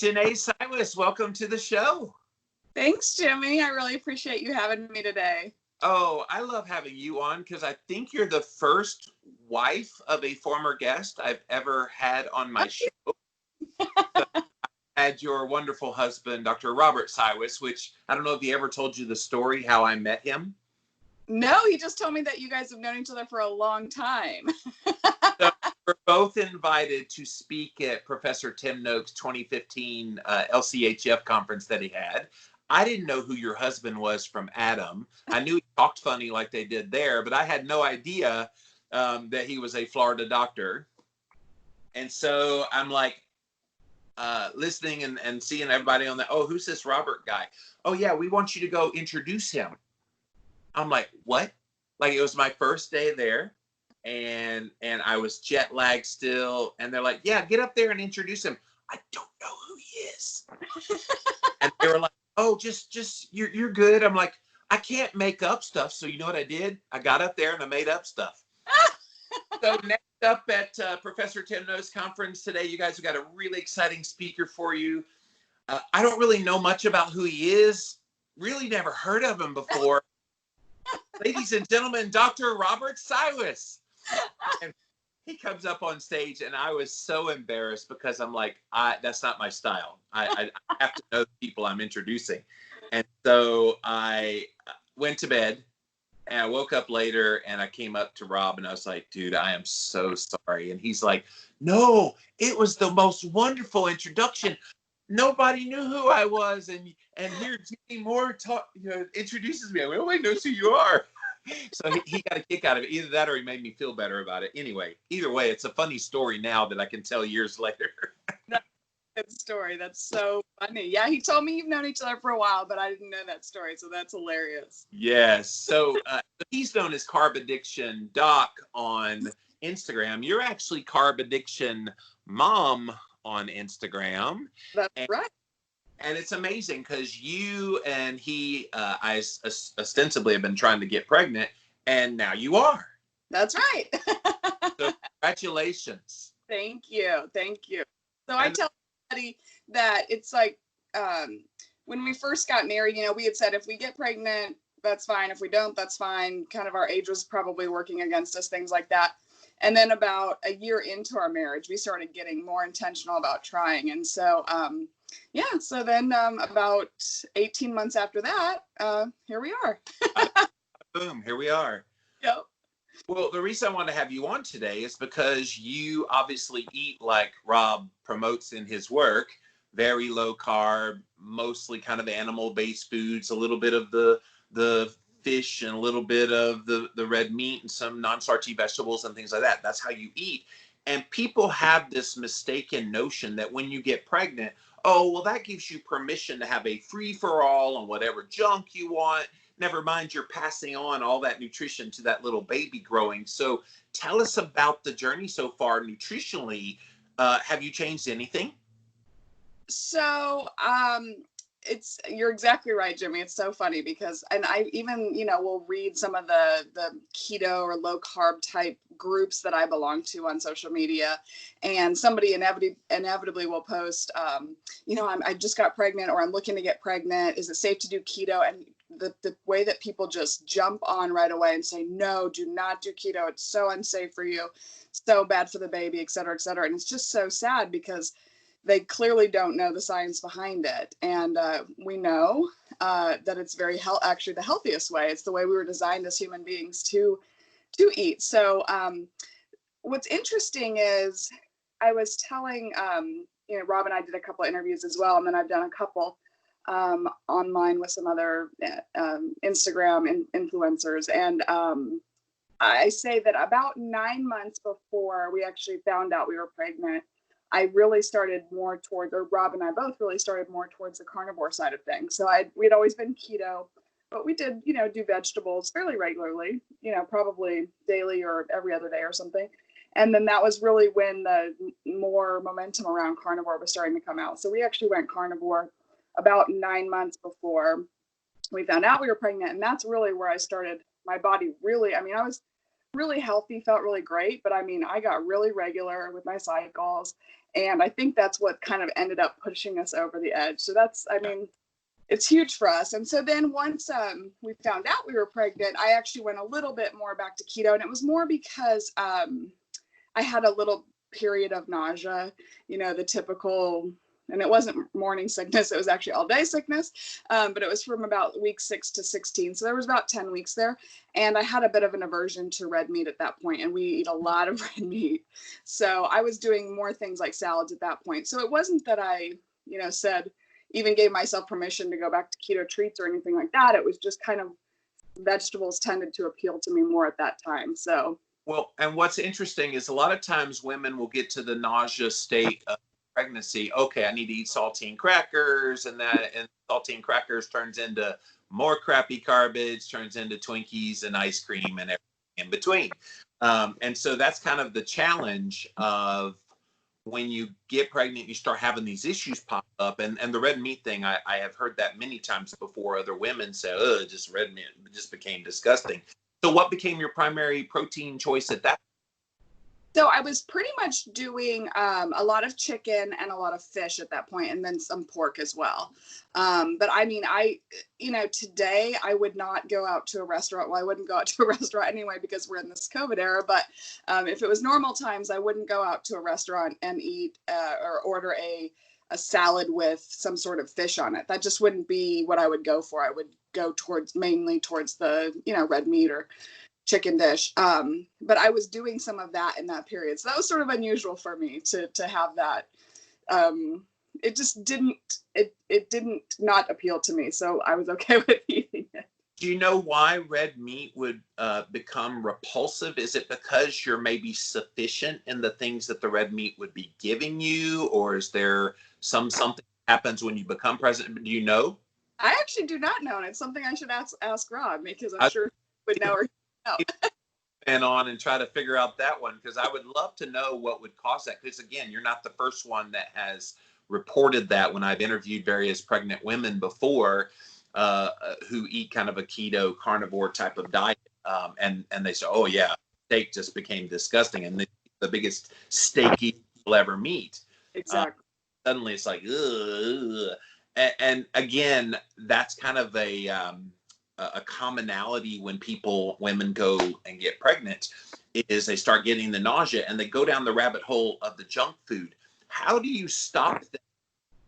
Janae, Cywes, welcome to the show. Thanks, Jimmy. I really appreciate you having me today. Oh, I love having you on because I think you're the first wife of a former guest I've ever had on my show. So I had your wonderful husband, Dr. Robert Cywes, which I don't know if he ever told you the story how I met him. No, he just told me that you guys have known each other for a long time. So we're both invited to speak at Professor Tim Noakes' 2015 LCHF conference that he had. I didn't know who your husband was from Adam. I knew he talked funny like they did there, but I had no idea that he was a Florida doctor. And so I'm like listening and seeing everybody on the, oh, who's this Robert guy? Oh, yeah, we want you to go introduce him. I'm like, what? Like, it was my first day there, and I was jet lagged still. And they're like, yeah, get up there and introduce him. I don't know who he is. And they were like, oh, just you're good. I'm like, I can't make up stuff. So you know what I did? I got up there and I made up stuff. So next up at Professor Tim Noakes' conference today, you guys have got a really exciting speaker for you. I don't really know much about who he is. Really never heard of him before. Ladies and gentlemen, Dr. Robert Cywes. And he comes up on stage, and I was so embarrassed because I'm like, that's not my style. I have to know the people I'm introducing. And so I went to bed, and I woke up later, and I came up to Rob, and I was like, dude, I am so sorry. And he's like, no, it was the most wonderful introduction. Nobody knew who I was, and here Jimmy Moore introduces me. Nobody knows who you are. So he got a kick out of it. Either that or he made me feel better about it. Anyway, either way, it's a funny story now that I can tell years later. That's a good story. That's so funny. Yeah, he told me you've known each other for a while, but I didn't know that story, so that's hilarious. Yes. So he's known as Carb Addiction Doc on Instagram. You're actually Carb Addiction Mom on Instagram. That's right. And it's amazing because you and he, I ostensibly have been trying to get pregnant, and now you are. That's right. So congratulations. Thank you. Thank you. So I tell everybody that it's like when we first got married, we had said if we get pregnant, that's fine. If we don't, that's fine. Kind of our age was probably working against us, things like that. And then about a year into our marriage, we started getting more intentional about trying. And so, so then about 18 months after that, here we are. Boom, here we are. Yep. Well, the reason I want to have you on today is because you obviously eat like Rob promotes in his work, very low carb, mostly kind of animal-based foods, a little bit of the fish and a little bit of the red meat and some non-starchy vegetables and things like that. That's how you eat. And people have this mistaken notion that when you get pregnant, oh, well, that gives you permission to have a free-for-all on whatever junk you want. Never mind, you're passing on all that nutrition to that little baby growing. So tell us about the journey so far nutritionally. Have you changed anything? So, you're exactly right, Jimmy. It's so funny because, and I even, will read some of the keto or low carb type groups that I belong to on social media, and somebody inevitably will post, I just got pregnant, or I'm looking to get pregnant. Is it safe to do keto? And the way that people just jump on right away and say, no, do not do keto. It's so unsafe for you, so bad for the baby, et cetera, et cetera. And it's just so sad because they clearly don't know the science behind it. And we know that it's actually the healthiest way. It's the way we were designed as human beings to eat. So what's interesting is I was telling, Rob and I did a couple of interviews as well. And then I've done a couple online with some other Instagram influencers. And I say that about 9 months before we actually found out we were pregnant, I really started more toward, or Rob and I both really started more towards the carnivore side of things. So we'd always been keto, but we did, do vegetables fairly regularly, probably daily or every other day or something. And then that was really when the more momentum around carnivore was starting to come out. So we actually went carnivore about 9 months before we found out we were pregnant. And that's really where I started my body really, I was really healthy, felt really great. But I mean, I got really regular with my cycles. And I think that's what kind of ended up pushing us over the edge. So that's, I mean, it's huge for us. And so then once we found out we were pregnant, I actually went a little bit more back to keto. And it was more because I had a little period of nausea, you know, the typical, and it wasn't morning sickness, it was actually all day sickness, but it was from about week 6 to 16. So there was about 10 weeks there. And I had a bit of an aversion to red meat at that point, and we eat a lot of red meat. So I was doing more things like salads at that point. So it wasn't that I, you know, said, even gave myself permission to go back to keto treats or anything like that. It was just kind of vegetables tended to appeal to me more at that time. So Well, and what's interesting is a lot of times women will get to the nausea state of pregnancy. Okay, I need to eat saltine crackers, and saltine crackers turns into more crappy garbage, turns into Twinkies and ice cream and everything in between. And so that's kind of the challenge of when you get pregnant, you start having these issues pop up. And the red meat thing, I have heard that many times before. Other women say, oh, just red meat just became disgusting. So what became your primary protein choice at that? So I was pretty much doing a lot of chicken and a lot of fish at that point, and then some pork as well. But I mean, you know, today I would not go out to a restaurant. Well, I wouldn't go out to a restaurant anyway because we're in this COVID era. But if it was normal times, I wouldn't go out to a restaurant and eat or order a salad with some sort of fish on it. That just wouldn't be what I would go for. I would go mainly towards the, you know, red meat or chicken dish. But I was doing some of that in that period. So that was sort of unusual for me to have that. It just didn't not appeal to me. So I was okay with eating it. Do you know why red meat would become repulsive? Is it because you're maybe sufficient in the things that the red meat would be giving you? Or is there something that happens when you become pregnant? Do you know? I actually do not know. And it's something I should ask Rob, because I'm sure he would know. And on and try to figure out that one, because I would love to know what would cause that. Because again, you're not the first one that has reported that. When I've interviewed various pregnant women before who eat kind of a keto carnivore type of diet, and they say, oh yeah, steak just became disgusting, and the biggest steak you'll ever meet. Exactly. Suddenly it's like, ugh. And again, that's kind of a commonality when women go and get pregnant, is they start getting the nausea and they go down the rabbit hole of the junk food. How do you stop the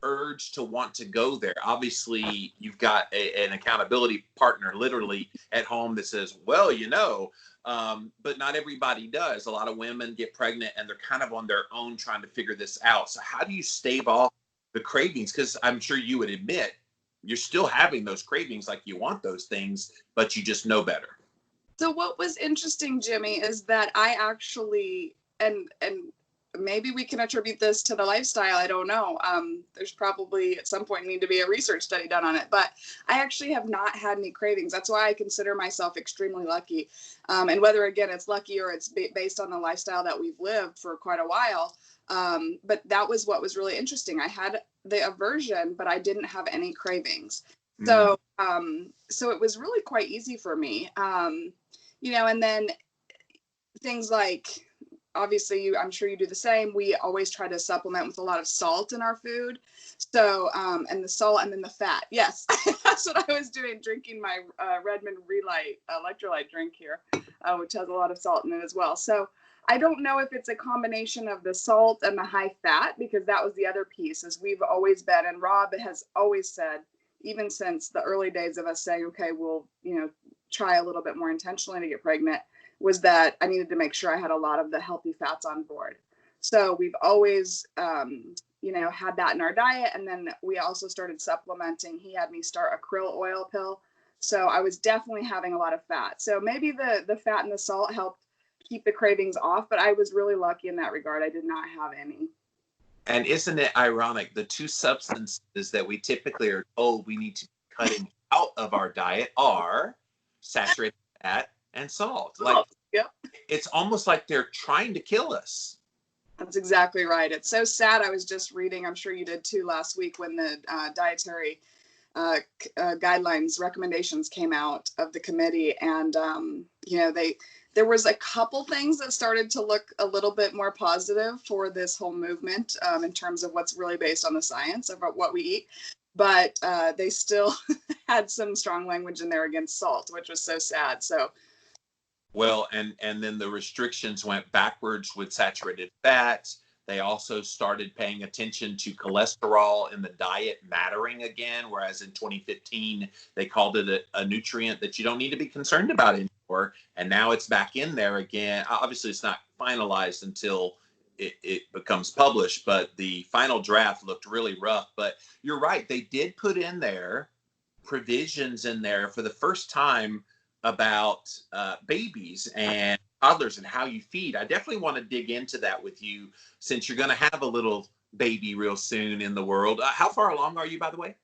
urge to want to go there? Obviously, you've got an accountability partner literally at home that says, well, you know, but not everybody does. A lot of women get pregnant and they're kind of on their own trying to figure this out. So how do you stave off the cravings? Because I'm sure you would admit you're still having those cravings, like you want those things, but you just know better. So what was interesting, Jimmy, is that I actually, and maybe we can attribute this to the lifestyle, I don't know. There's probably at some point need to be a research study done on it, but I actually have not had any cravings. That's why I consider myself extremely lucky. And whether, again, it's lucky or it's based on the lifestyle that we've lived for quite a while. But that was what was really interesting. I had the aversion, but I didn't have any cravings. So, so it was really quite easy for me. You know, and then things like, obviously, I'm sure you do the same. We always try to supplement with a lot of salt in our food. So, and the salt and then the fat. Yes, that's what I was doing, drinking my Redmond Relight electrolyte drink here, which has a lot of salt in it as well. So I don't know if it's a combination of the salt and the high fat, because that was the other piece, is we've always been, and Rob has always said, even since the early days of us saying, okay, we'll, you know, try a little bit more intentionally to get pregnant, was that I needed to make sure I had a lot of the healthy fats on board. So we've always, you know, had that in our diet. And then we also started supplementing. He had me start a krill oil pill. So I was definitely having a lot of fat. So maybe the fat and the salt helped keep the cravings off, but I was really lucky in that regard. I did not have any. And isn't it ironic? The two substances that we typically are told we need to be cutting out of our diet are saturated fat and salt. Like, yep. It's almost like they're trying to kill us. That's exactly right. It's so sad. I was just reading, I'm sure you did too, last week when the dietary guidelines recommendations came out of the committee, and you know, there was a couple things that started to look a little bit more positive for this whole movement in terms of what's really based on the science about what we eat. But they still had some strong language in there against salt, which was so sad. So, well, and then the restrictions went backwards with saturated fats. They also started paying attention to cholesterol in the diet mattering again, whereas in 2015 they called it a nutrient that you don't need to be concerned about anymore. And now it's back in there again. Obviously, it's not finalized until it becomes published, but the final draft looked really rough. But you're right, they did put in there provisions in there for the first time about babies and toddlers and how you feed. I definitely want to dig into that with you since you're going to have a little baby real soon in the world. How far along are you, by the way?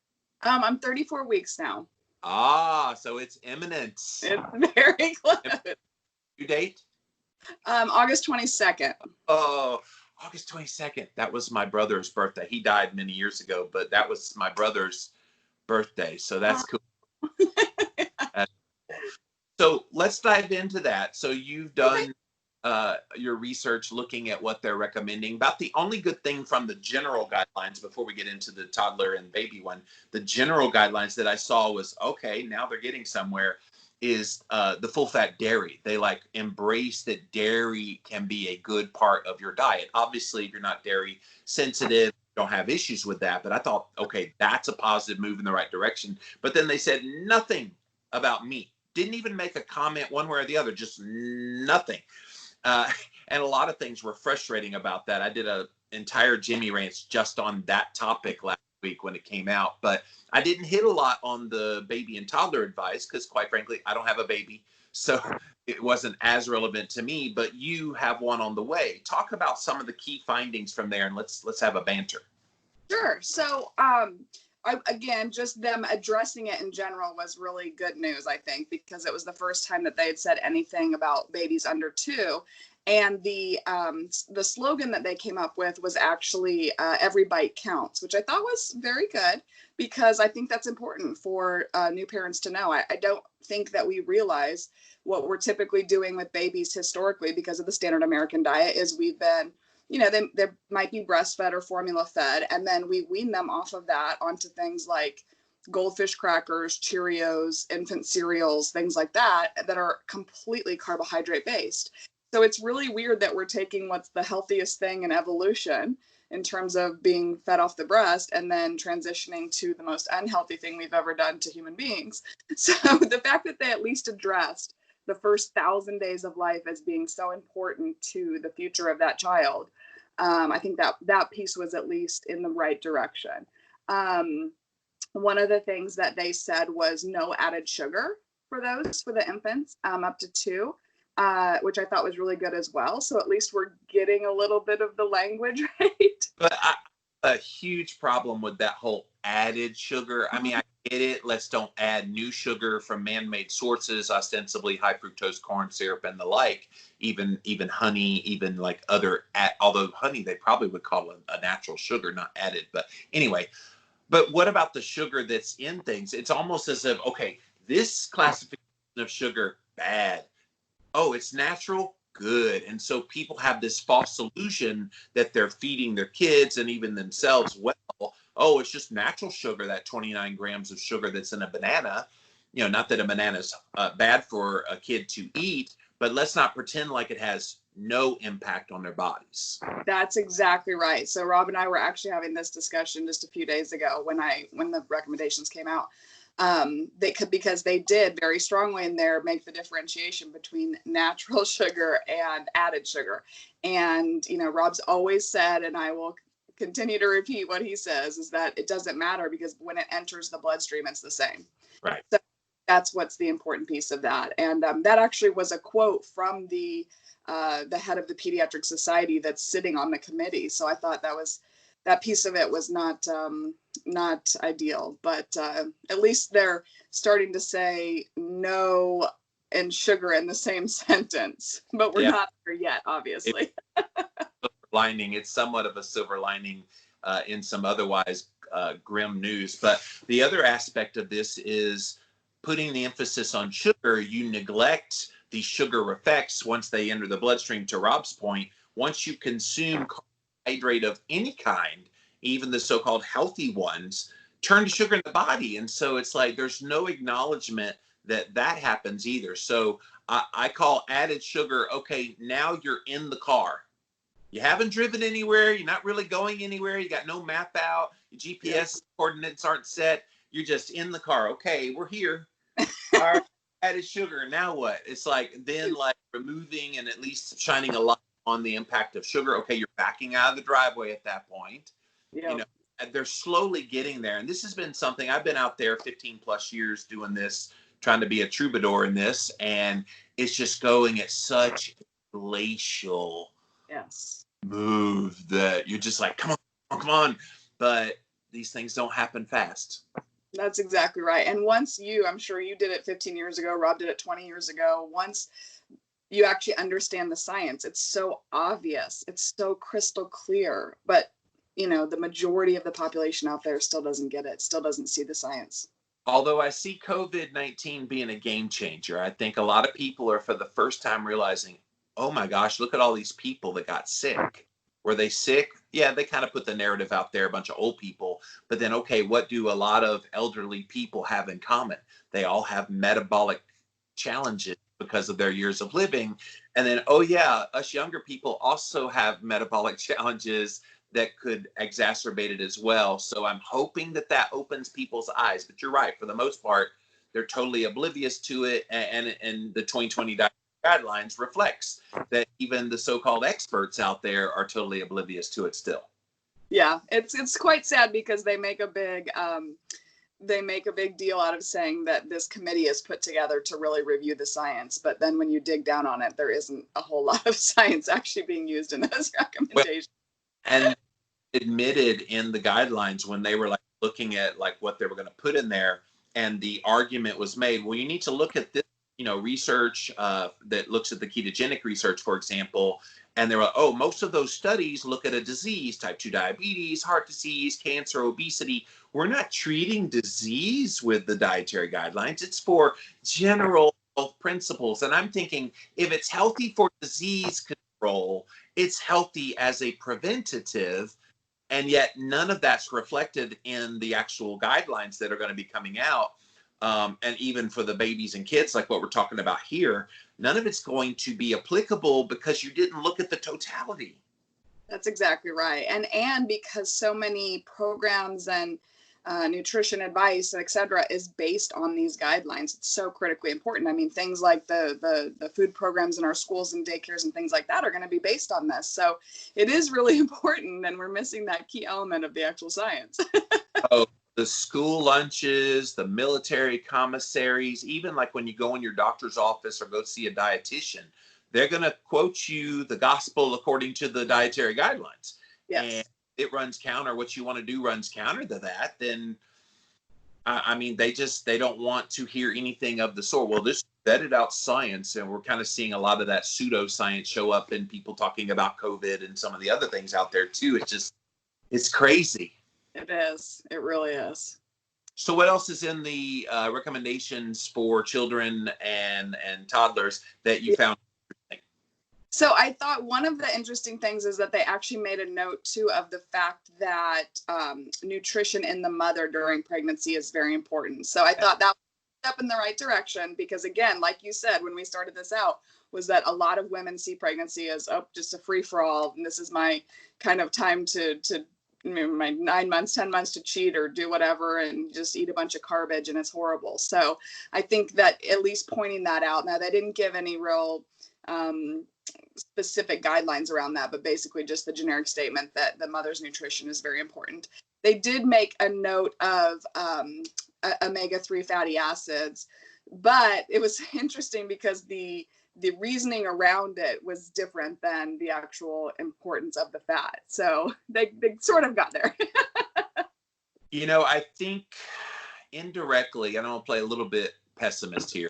I'm 34 weeks now. Ah, so it's imminent. It's very close. Due date? August 22nd. Oh, August 22nd. That was my brother's birthday. He died many years ago, but that was my brother's birthday. So that's cool. So let's dive into that. So you've done your research looking at what they're recommending. About the only good thing from the general guidelines, before we get into the toddler and baby one, the general guidelines that I saw was, okay, now they're getting somewhere, is the full fat dairy. They like embrace that dairy can be a good part of your diet. Obviously, if you're not dairy sensitive, don't have issues with that. But I thought, okay, that's a positive move in the right direction. But then they said nothing about meat. Didn't even make a comment one way or the other, just nothing. And a lot of things were frustrating about that. I did an entire Jimmy rants just on that topic last week when it came out, but I didn't hit a lot on the baby and toddler advice because, quite frankly, I don't have a baby, so it wasn't as relevant to me. But you have one on the way. Talk about some of the key findings from there, and let's have a banter. Sure. So, again, just them addressing it in general was really good news, I think, because it was the first time that they had said anything about babies under 2. And the slogan that they came up with was actually every bite counts, which I thought was very good because I think that's important for new parents to know. I don't think that we realize what we're typically doing with babies historically because of the standard American diet is we've been, they might be breastfed or formula fed, and then we wean them off of that onto things like goldfish crackers, Cheerios, infant cereals, things like that are completely carbohydrate based. So it's really weird that we're taking what's the healthiest thing in evolution in terms of being fed off the breast and then transitioning to the most unhealthy thing we've ever done to human beings. So the fact that they at least addressed the first 1,000 days of life as being so important to the future of that child, I think that piece was at least in the right direction. One of the things that they said was no added sugar for the infants up to 2. Which I thought was really good as well. So at least we're getting a little bit of the language right. But a huge problem with that whole added sugar. I mean, I get it. Let's don't add new sugar from man-made sources, ostensibly high fructose corn syrup and the like, even honey, even like other, although honey, they probably would call a natural sugar, not added. But anyway, but what about the sugar that's in things? It's almost as if, okay, this classification of sugar, bad. Oh, it's natural, good. And so people have this false illusion that they're feeding their kids and even themselves well. Oh, it's just natural sugar, that 29 grams of sugar that's in a banana. Not that a banana's bad for a kid to eat, but let's not pretend like it has no impact on their bodies. That's exactly right. So Rob and I were actually having this discussion just a few days ago when the recommendations came out. Because they did very strongly in there make the differentiation between natural sugar and added sugar. And, Rob's always said, and I will continue to repeat what he says, is that it doesn't matter because when it enters the bloodstream, it's the same. Right. So that's what's the important piece of that. And that actually was a quote from the head of the Pediatric Society that's sitting on the committee. So I thought that piece of it was not ideal, but at least they're starting to say no and sugar in the same sentence, but we're not there yet, obviously. It's somewhat of a silver lining in some otherwise grim news. But the other aspect of this is putting the emphasis on sugar. You neglect these sugar effects once they enter the bloodstream. To Rob's point, once you consume carbohydrate of any kind, even the so-called healthy ones, turn to sugar in the body. And so it's like there's no acknowledgement that that happens either. So I call added sugar, okay, now you're in the car. You haven't driven anywhere. You're not really going anywhere. You got no map out. Your GPS coordinates aren't set. You're just in the car. Okay, we're here. All right, added sugar. Now what? It's like then like removing and at least shining a light on the impact of sugar. Okay, you're backing out of the driveway at that point. Yeah. You know, and they're slowly getting there. And this has been something I've been out there 15 plus years doing this, trying to be a troubadour in this. And it's just going at such glacial move that you're just like, come on. But these things don't happen fast. That's exactly right. And once I'm sure you did it 15 years ago, Rob did it 20 years ago. Once you actually understand the science, it's so obvious. It's so crystal clear. But, the majority of the population out there still doesn't get it, still doesn't see the science. Although I see COVID-19 being a game changer, I think a lot of people are for the first time realizing, oh my gosh, look at all these people that got sick. Were they sick? Yeah, they kind of put the narrative out there, a bunch of old people. But then, okay, what do a lot of elderly people have in common? They all have metabolic challenges because of their years of living. And then, oh yeah, us younger people also have metabolic challenges that could exacerbate it as well. So I'm hoping that opens people's eyes. But you're right, for the most part, they're totally oblivious to it. And the 2020 guidelines reflects that even the so-called experts out there are totally oblivious to it still. Yeah, it's quite sad because they make a big deal out of saying that this committee is put together to really review the science. But then when you dig down on it, there isn't a whole lot of science actually being used in those recommendations. And admitted in the guidelines when they were like looking at like what they were going to put in there, and the argument was made, well, you need to look at this, research that looks at the ketogenic research, for example, and they were, oh, most of those studies look at a disease, type 2 diabetes, heart disease, cancer, obesity. We're not treating disease with the dietary guidelines. It's for general health principles. And I'm thinking, if it's healthy for disease control, it's healthy as a preventative. And yet none of that's reflected in the actual guidelines that are going to be coming out. And even for the babies and kids, like what we're talking about here, none of it's going to be applicable because you didn't look at the totality. That's exactly right. And because so many programs and nutrition advice, et cetera, is based on these guidelines. It's so critically important. I mean, things like the food programs in our schools and daycares and things like that are going to be based on this. So it is really important, and we're missing that key element of the actual science. Oh, the school lunches, the military commissaries, even like when you go in your doctor's office or go see a dietitian, they're going to quote you the gospel according to the dietary guidelines. Yes. And it runs counter, what you want to do runs counter to that, then I mean, they don't want to hear anything of the sort. Well, this vetted out science, and we're kind of seeing a lot of that pseudoscience show up in people talking about COVID and some of the other things out there too. It's crazy. It is. It really is. So what else is in the recommendations for children and toddlers that you found interesting? So I thought one of the interesting things is that they actually made a note too of the fact that nutrition in the mother during pregnancy is very important. So I thought that was a step in the right direction because, again, like you said, when we started this out, was that a lot of women see pregnancy as just a free for all. And this is my kind of time to my 9 months, 10 months to cheat or do whatever and just eat a bunch of garbage, and it's horrible. So I think that at least pointing that out. Now, they didn't give any real specific guidelines around that, but basically just the generic statement that the mother's nutrition is very important. They did make a note of omega-3 fatty acids, but it was interesting because the reasoning around it was different than the actual importance of the fat. So they sort of got there. I think indirectly, and I'm going to play a little bit pessimist here.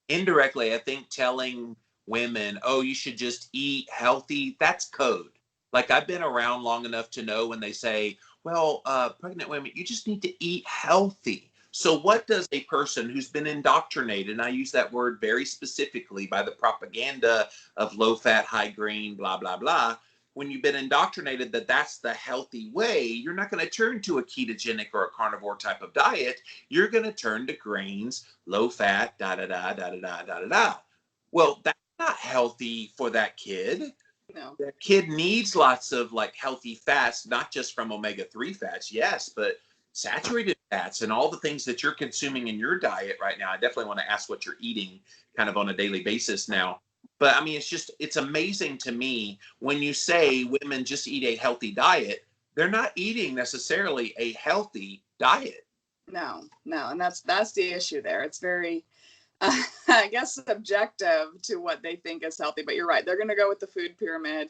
Indirectly, I think telling women, oh, you should just eat healthy, that's code. Like, I've been around long enough to know when they say, well, pregnant women, you just need to eat healthy. So what does a person who's been indoctrinated, and I use that word very specifically, by the propaganda of low fat, high grain, blah, blah, blah, when you've been indoctrinated that that's the healthy way, you're not going to turn to a ketogenic or a carnivore type of diet. You're going to turn to grains, low fat, da, da, da, da, da, da, da, da, da. Well, that's not healthy for that kid. No. That kid needs lots of like healthy fats, not just from omega-3 fats, yes, but saturated fats and all the things that you're consuming in your diet right now. I definitely want to ask what you're eating kind of on a daily basis now. But I mean, it's amazing to me when you say women just eat a healthy diet, they're not eating necessarily a healthy diet. No, and that's the issue there. It's very, I guess, subjective to what they think is healthy. But you're right. They're going to go with the food pyramid,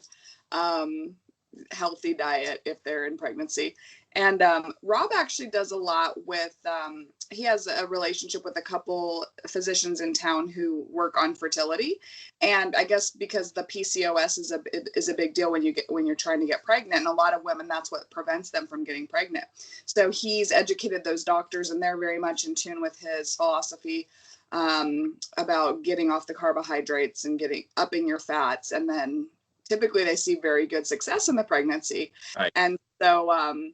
healthy diet if they're in pregnancy. And Rob actually does a lot with, he has a relationship with a couple physicians in town who work on fertility. And I guess because the PCOS is a big deal when you're trying to get pregnant, and a lot of women, that's what prevents them from getting pregnant. So he's educated those doctors, and they're very much in tune with his philosophy about getting off the carbohydrates and upping your fats. And then typically they see very good success in the pregnancy. Right. And so,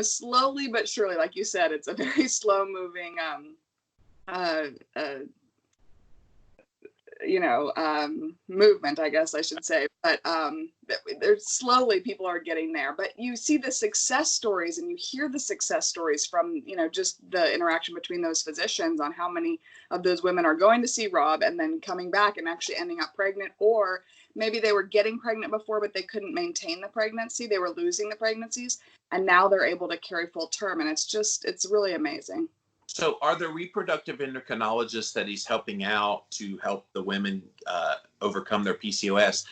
slowly but surely, like you said, it's a very slow moving, movement, I guess I should say. But there's slowly people are getting there. But you see the success stories, and you hear the success stories from, just the interaction between those physicians on how many of those women are going to see Rob and then coming back and actually ending up pregnant, or maybe they were getting pregnant before, but they couldn't maintain the pregnancy. They were losing the pregnancies, and now they're able to carry full term. And it's really amazing. So are there reproductive endocrinologists that he's helping out to help the women overcome their PCOS?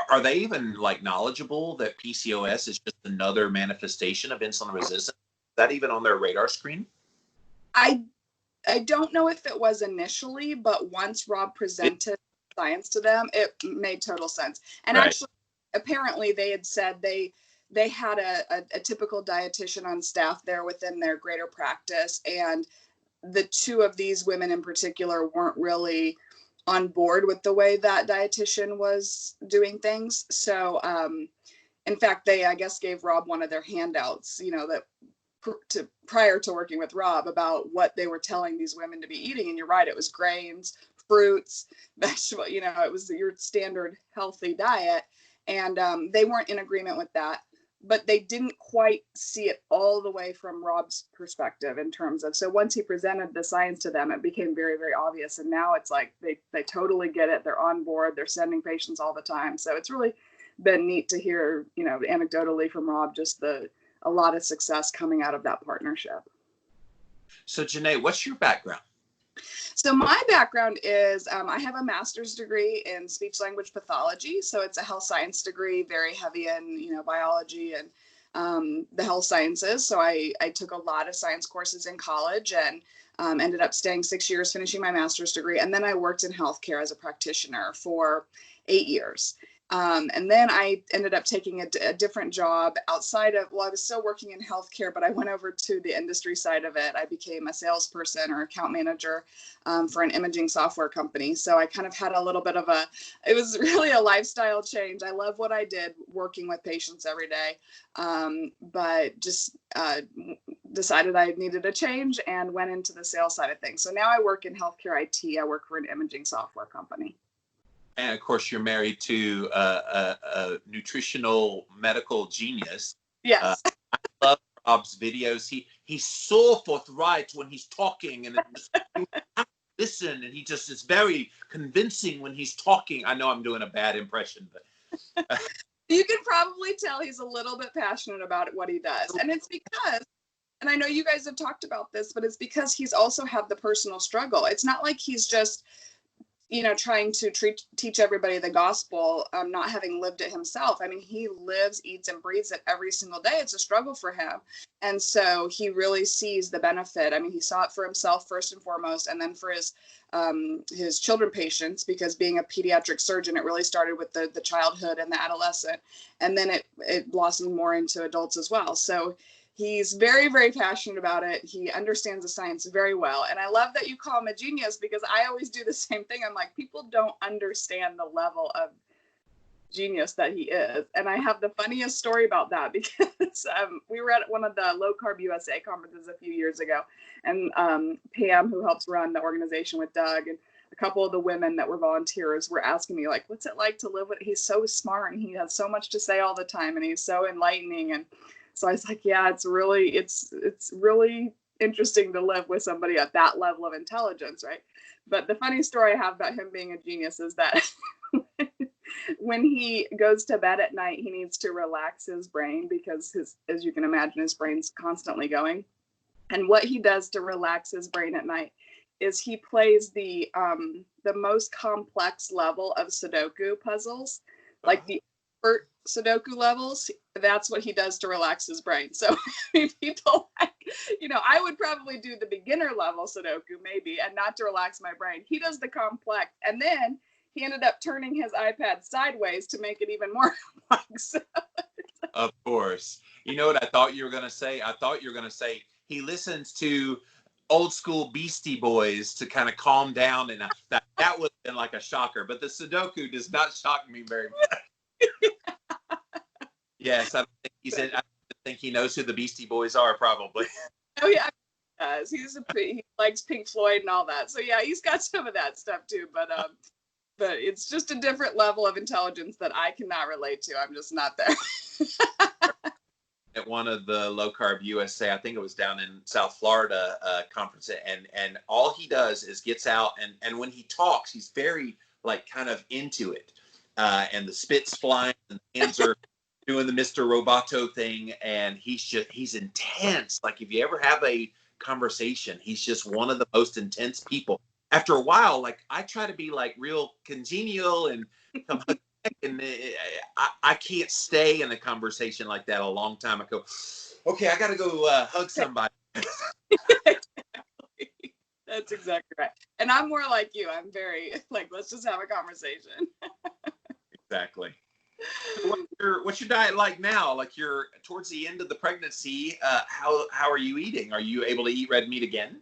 Are they even like knowledgeable that PCOS is just another manifestation of insulin resistance? Is that even on their radar screen? I don't know if it was initially, but once Rob presented science to them, it made total sense. And right. Actually, apparently they had said they had a typical dietitian on staff there within their greater practice, and the two of these women in particular weren't really on board with the way that dietitian was doing things. So in fact, they, I guess, gave Rob one of their handouts, that prior to working with Rob, about what they were telling these women to be eating. And you're right, it was grains, fruits, vegetable, it was your standard healthy diet. And they weren't in agreement with that, but they didn't quite see it all the way from Rob's perspective in terms of, so once he presented the science to them, it became very, very obvious. And now it's like, they totally get it. They're on board. They're sending patients all the time. So it's really been neat to hear, anecdotally from Rob, just a lot of success coming out of that partnership. So Janae, what's your background? So my background is I have a master's degree in speech language pathology. So it's a health science degree, very heavy in, biology and the health sciences. So I took a lot of science courses in college and ended up staying 6 years, finishing my master's degree. And then I worked in healthcare as a practitioner for 8 years. And then I ended up taking a different job outside of, I was still working in healthcare, but I went over to the industry side of it. I became a salesperson or account manager for an imaging software company. So I kind of had a little bit of it was really a lifestyle change. I love what I did, working with patients every day, but just decided I needed a change and went into the sales side of things. So now I work in healthcare IT. I work for an imaging software company. And of course, you're married to a nutritional medical genius. Yes. I love Rob's videos. He's so forthright when he's talking, and you have to listen, and he just is very convincing when he's talking. I know I'm doing a bad impression, but you can probably tell he's a little bit passionate about what he does. And it's because, and I know you guys have talked about this, but it's because he's also had the personal struggle. It's not like he's just trying to teach everybody the gospel, not having lived it himself. I mean, he lives, eats, and breathes it every single day. It's a struggle for him. And so he really sees the benefit. I mean, he saw it for himself first and foremost, and then for his children patients, because being a pediatric surgeon, it really started with the childhood and the adolescent. And then it blossomed more into adults as well. So He's very, very passionate about it. He understands the science very well. And I love that you call him a genius, because I always do the same thing. I'm like, people don't understand the level of genius that he is. And I have the funniest story about that, because we were at one of the Low Carb USA conferences a few years ago. And Pam, who helps run the organization with Doug, and a couple of the women that were volunteers were asking me, like, what's it like to live with, he's so smart and he has so much to say all the time and he's so enlightening. And so I was like, yeah, it's really interesting to live with somebody at that level of intelligence, right? But the funny story I have about him being a genius is that when he goes to bed at night, he needs to relax his brain, because as you can imagine, his brain's constantly going. And what he does to relax his brain at night is he plays the most complex level of Sudoku puzzles, like the expert Sudoku levels. That's what he does to relax his brain. So people, I would probably do the beginner level Sudoku maybe, and not to relax my brain. He does the complex, and then he ended up turning his iPad sideways to make it even more complex. Of course. You know what I thought you were going to say? I thought you were going to say he listens to old school Beastie Boys to kind of calm down, and that would have been like a shocker. But the Sudoku does not shock me very much. Yes, I don't think he knows who the Beastie Boys are, probably. Oh yeah, he does. He likes Pink Floyd and all that. So yeah, he's got some of that stuff too. But it's just a different level of intelligence that I cannot relate to. I'm just not there. At one of the Low Carb USA, I think it was down in South Florida conference, and all he does is gets out, and when he talks, he's very like kind of into it, and the spit's flying, and the hands are doing the Mr. Roboto thing, and he's intense. Like, if you ever have a conversation, he's just one of the most intense people. After a while, like, I try to be like real congenial and come and I can't stay in a conversation like that a long time. I go, okay, I got to go hug somebody. That's exactly right. And I'm more like you. I'm very like, let's just have a conversation. Exactly. What's your diet like now? Like, you're towards the end of the pregnancy. How are you eating? Are you able to eat red meat again?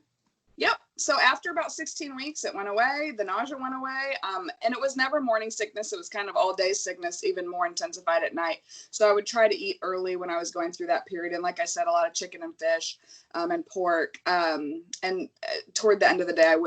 Yep. So after about 16 weeks, it went away. The nausea went away. And it was never morning sickness. It was kind of all day sickness, even more intensified at night. So I would try to eat early when I was going through that period. And like I said, a lot of chicken and fish and pork. And toward the end of the day,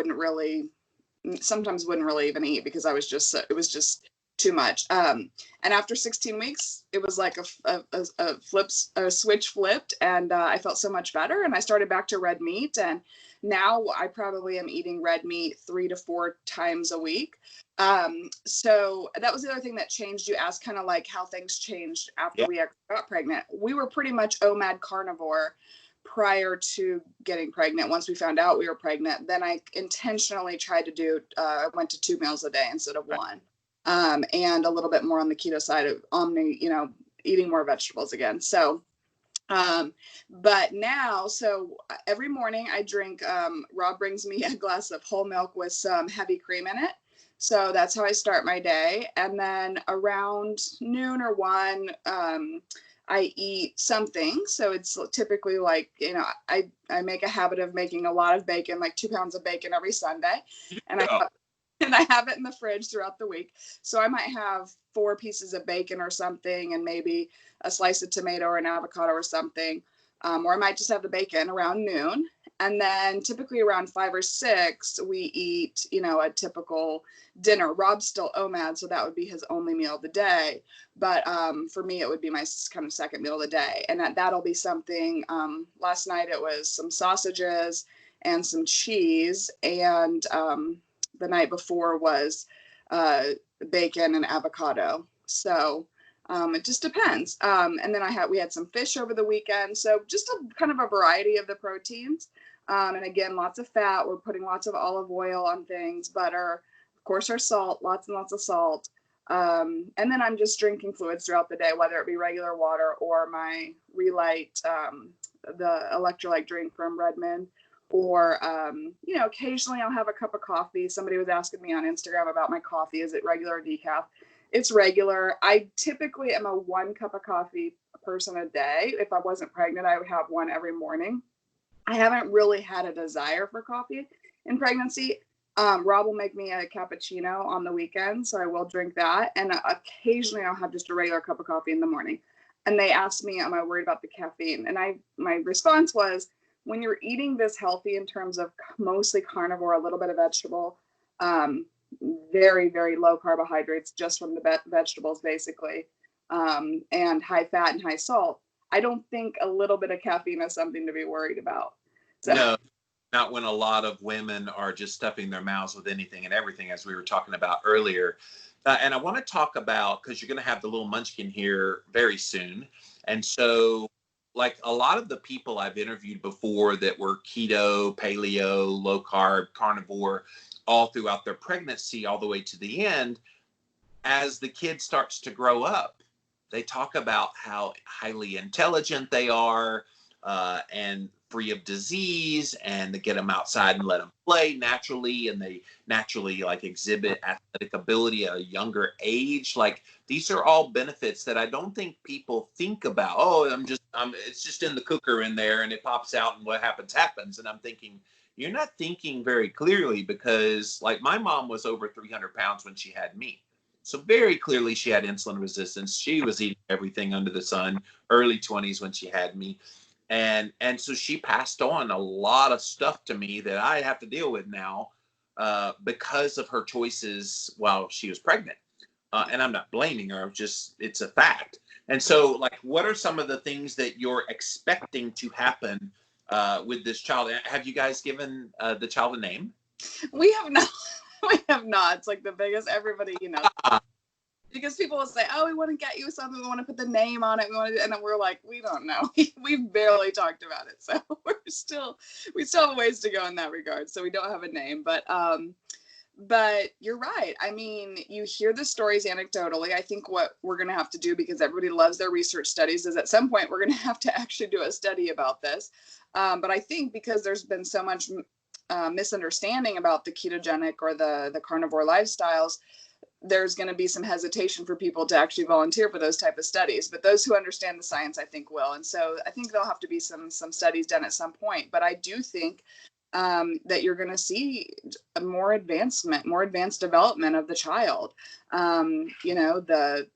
sometimes wouldn't really even eat, because it was just too much. And after 16 weeks, it was like a switch flipped, and I felt so much better, and I started back to red meat. And now I probably am eating red meat 3 to 4 times a week. So that was the other thing that changed. You asked kind of like how things changed after we got pregnant. We were pretty much OMAD carnivore prior to getting pregnant. Once we found out we were pregnant, then I intentionally tried to went to 2 meals a day instead of 1. And a little bit more on the keto side of eating more vegetables again. So, but now, so every morning I drink, Rob brings me a glass of whole milk with some heavy cream in it. So that's how I start my day. And then around noon or 1, I eat something. So it's typically like, I make a habit of making a lot of bacon, like 2 pounds of bacon every Sunday. And I have it in the fridge throughout the week. So I might have 4 pieces of bacon or something, and maybe a slice of tomato or an avocado or something. Or I might just have the bacon around noon. And then typically around 5 or 6, we eat, a typical dinner. Rob's still OMAD, so that would be his only meal of the day. But for me, it would be my kind of second meal of the day. And that'll be something, last night it was some sausages and some cheese. And the night before was bacon and avocado. So it just depends. And then we had some fish over the weekend. So just a kind of a variety of the proteins. And again, lots of fat. We're putting lots of olive oil on things, butter, of course, our salt, lots and lots of salt. And then I'm just drinking fluids throughout the day, whether it be regular water or my Relight, the electrolyte drink from Redmond. Or, occasionally I'll have a cup of coffee. Somebody was asking me on Instagram about my coffee. Is it regular or decaf? It's regular. I typically am a 1 cup of coffee person a day. If I wasn't pregnant, I would have one every morning. I haven't really had a desire for coffee in pregnancy. Rob will make me a cappuccino on the weekend, so I will drink that. And occasionally I'll have just a regular cup of coffee in the morning. And they asked me, am I worried about the caffeine? And my response was, when you're eating this healthy in terms of mostly carnivore, a little bit of vegetable, very, very low carbohydrates just from the vegetables, basically, and high fat and high salt, I don't think a little bit of caffeine is something to be worried about. So. No, not when a lot of women are just stuffing their mouths with anything and everything, as we were talking about earlier. And I want to talk about, because you're going to have the little munchkin here very soon. And so, like a lot of the people I've interviewed before that were keto, paleo, low carb, carnivore, all throughout their pregnancy, all the way to the end, as the kid starts to grow up, they talk about how highly intelligent they are, and free of disease, and they get them outside and let them play naturally, and they naturally like exhibit athletic ability at a younger age. Like, these are all benefits that I don't think people think about. Oh, it's just in the cooker in there and it pops out and what happens. And I'm thinking, you're not thinking very clearly, because like my mom was over 300 pounds when she had me. So very clearly she had insulin resistance. She was eating everything under the sun, early 20s when she had me. And so she passed on a lot of stuff to me that I have to deal with now, because of her choices while she was pregnant. And I'm not blaming her, just it's a fact. And so, like, what are some of the things that you're expecting to happen with this child? Have you guys given the child a name? We have not. We have not. It's like the biggest, everybody, because people will say, oh, we want to get you something. We want to put the name on it. And then we're like, we don't know. We've barely talked about it. So we still have a ways to go in that regard. So we don't have a name, but you're right. I mean, you hear the stories anecdotally. I think what we're going to have to do, because everybody loves their research studies, is at some point we're going to have to actually do a study about this. But I think because there's been so much misunderstanding about the ketogenic or the carnivore lifestyles, there's going to be some hesitation for people to actually volunteer for those type of studies. But those who understand the science, I think, will. And so I think there'll have to be some studies done at some point. But I do think that you're going to see a more advanced development of the child. The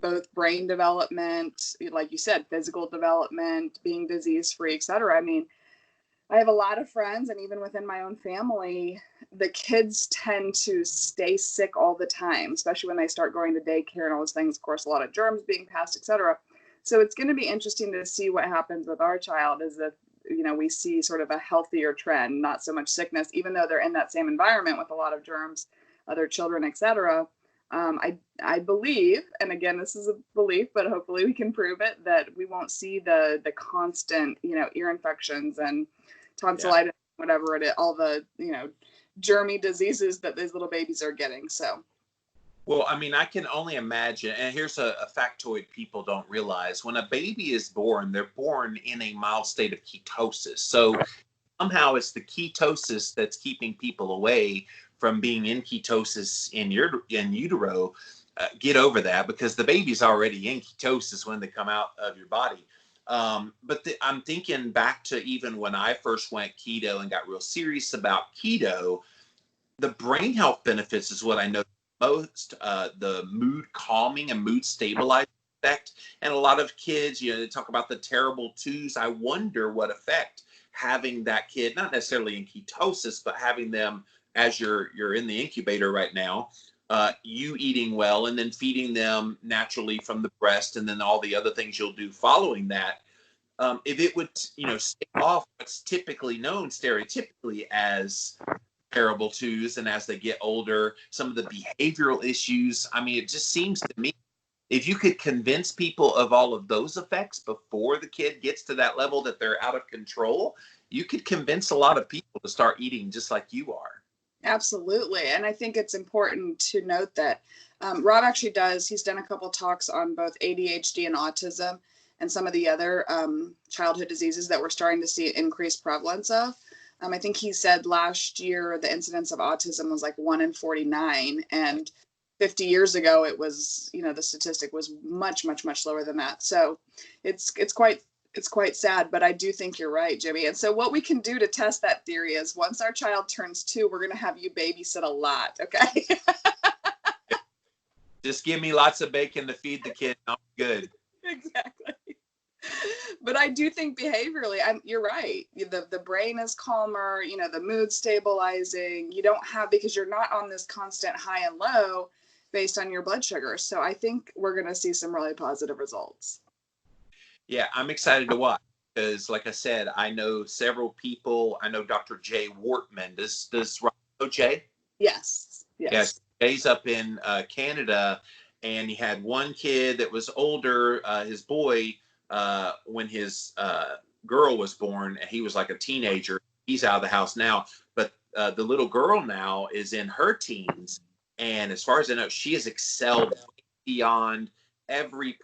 both brain development, like you said, physical development, being disease free, et cetera. I mean, I have a lot of friends, and even within my own family, the kids tend to stay sick all the time, especially when they start going to daycare and all those things. Of course, a lot of germs being passed, et cetera. So it's going to be interesting to see what happens with our child, is that, we see sort of a healthier trend, not so much sickness, even though they're in that same environment with a lot of germs, other children, et cetera. I believe, and again, this is a belief, but hopefully we can prove it, that we won't see the constant, ear infections and tonsillitis, whatever it is, all the, germy diseases that these little babies are getting. So. Well, I mean, I can only imagine, and here's a factoid people don't realize. When a baby is born, they're born in a mild state of ketosis. So somehow it's the ketosis that's keeping people away from being in ketosis in utero. Get over that, because the baby's already in ketosis when they come out of your body. But I'm thinking back to even when I first went keto and got real serious about keto, the brain health benefits is what I know most, the mood calming and mood stabilizing effect. And a lot of kids, they talk about the terrible twos. I wonder what effect having that kid, not necessarily in ketosis, but having them as you're in the incubator right now, you eating well and then feeding them naturally from the breast, and then all the other things you'll do following that. If it would, stay off what's typically known stereotypically as terrible twos, and as they get older, some of the behavioral issues. I mean, it just seems to me, if you could convince people of all of those effects before the kid gets to that level that they're out of control, you could convince a lot of people to start eating just like you are. Absolutely. And I think it's important to note that Rob actually he's done a couple talks on both ADHD and autism and some of the other childhood diseases that we're starting to see increased prevalence of. I think he said last year the incidence of autism was like 1 in 49. And 50 years ago, it was, the statistic was much, much, much lower than that. So it's quite sad, but I do think you're right, Jimmy. And so what we can do to test that theory is once our child turns 2, we're going to have you babysit a lot. Okay. Just give me lots of bacon to feed the kid. I'm good. Exactly. But I do think behaviorally, you're right. The brain is calmer, the mood stabilizing. You don't have, because you're not on this constant high and low based on your blood sugar. So I think we're going to see some really positive results. Yeah, I'm excited to watch because, like I said, I know several people. I know Dr. Jay Wortman. Does Rob know Jay? Yes. Yes. Jay's up in Canada, and he had one kid that was older, his boy, when his girl was born, and he was like a teenager. He's out of the house now, but the little girl now is in her teens, and as far as I know, she has excelled beyond every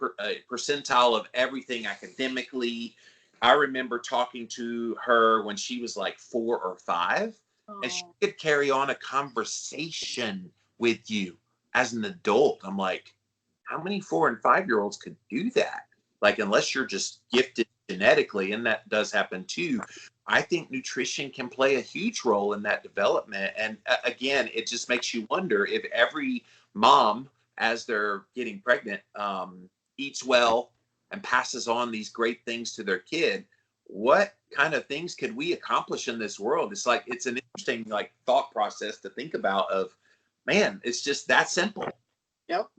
percentile of everything academically. I remember talking to her when she was like 4 or 5, and she could carry on a conversation with you as an adult. I'm like, how many 4 and 5-year-olds could do that? Like, unless you're just gifted genetically, and that does happen too. I think nutrition can play a huge role in that development. And again, it just makes you wonder if every mom, as they're getting pregnant, eats well and passes on these great things to their kid, what kind of things could we accomplish in this world? It's like, it's an interesting like thought process to think about of, man, it's just that simple. Yep.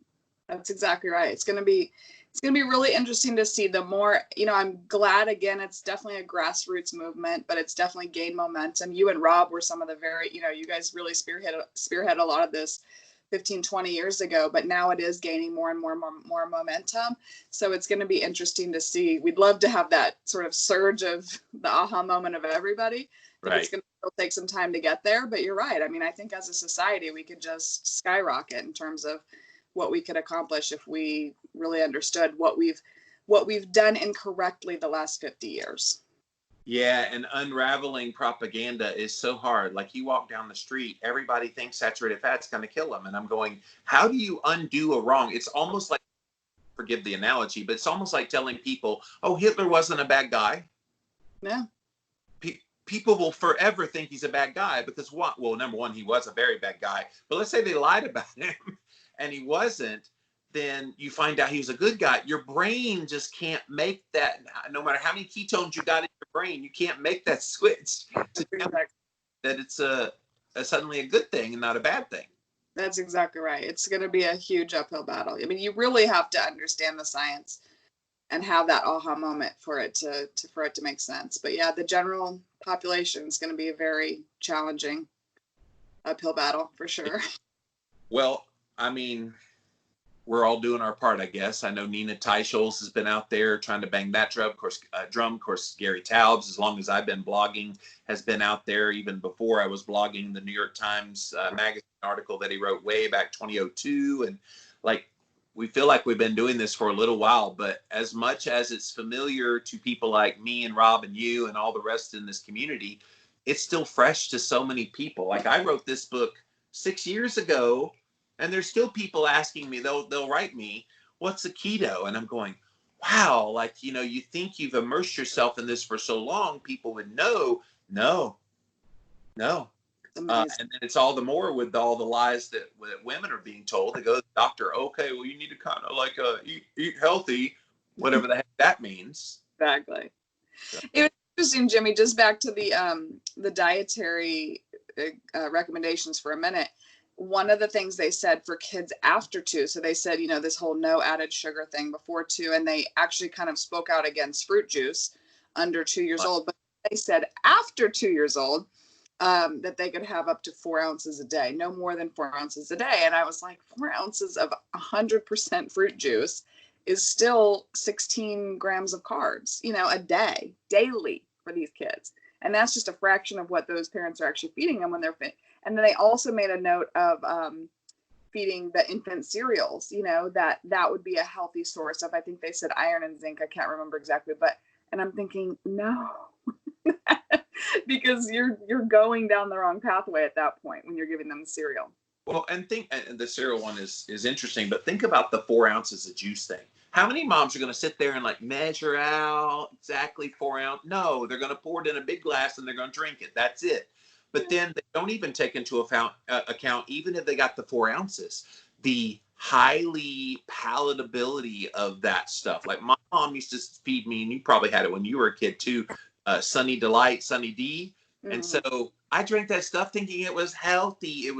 That's exactly right. It's going to be really interesting to see. The more, I'm glad, again, it's definitely a grassroots movement, but it's definitely gained momentum. You and Rob were some of the very, you guys really spearhead a lot of this 15, 20 years ago, but now it is gaining more and more momentum. So it's going to be interesting to see. We'd love to have that sort of surge of the aha moment of everybody. Right. It's going to take some time to get there, but you're right. I mean, I think as a society, we could just skyrocket in terms of what we could accomplish if we really understood what we've done incorrectly the last 50 years. Yeah, and unraveling propaganda is so hard. Like, you walk down the street, everybody thinks saturated fat's going to kill them. And I'm going, how do you undo a wrong? It's almost like, forgive the analogy, but it's almost like telling people, oh, Hitler wasn't a bad guy. Yeah. People will forever think he's a bad guy because what? Well, number one, he was a very bad guy. But let's say they lied about him and he wasn't. Then you find out he was a good guy. Your brain just can't make that. No matter how many ketones you got in your brain, you can't make that switch to that it's suddenly a good thing and not a bad thing. That's exactly right. It's going to be a huge uphill battle. I mean, you really have to understand the science and have that aha moment for it to make sense. But yeah, the general population is going to be a very challenging uphill battle for sure. Well, I mean, we're all doing our part, I guess. I know Nina Teicholz has been out there trying to bang that drum. Of course, Gary Taubes, as long as I've been blogging, has been out there. Even before I was blogging, the New York Times magazine article that he wrote way back 2002. And like, we feel like we've been doing this for a little while, but as much as it's familiar to people like me and Rob and you and all the rest in this community, it's still fresh to so many people. Like, I wrote this book 6 years ago, and there's still people asking me, they'll write me, what's a keto? And I'm going, wow, like, you think you've immersed yourself in this for so long, people would know. No. And then it's all the more with all the lies that women are being told. They go to the doctor, okay, well, you need to kind of like eat healthy, whatever the heck that means. Exactly. So. It was interesting, Jimmy, just back to the dietary recommendations for a minute. One of the things they said for kids after 2, so they said, this whole no added sugar thing before 2, and they actually kind of spoke out against fruit juice under 2 years old, but they said after 2 years old, that they could have up to 4 ounces a day, no more than 4 ounces a day. And I was like, 4 ounces of 100% fruit juice is still 16 grams of carbs, a day, daily for these kids. And that's just a fraction of what those parents are actually feeding them when they're fit. And then they also made a note of feeding the infant cereals, that would be a healthy source of, I think they said iron and zinc. I can't remember exactly, and I'm thinking, no, because you're going down the wrong pathway at that point when you're giving them cereal. Well, and the cereal one is interesting, but think about the 4 ounces of juice thing. How many moms are going to sit there and like measure out exactly 4 ounce? No, they're going to pour it in a big glass and they're going to drink it. That's it. But then they don't even take into account, even if they got the 4 ounces, the highly palatability of that stuff. Like my mom used to feed me, and you probably had it when you were a kid too, Sunny Delight, Sunny D. And Mm-hmm. so I drank that stuff thinking it was healthy.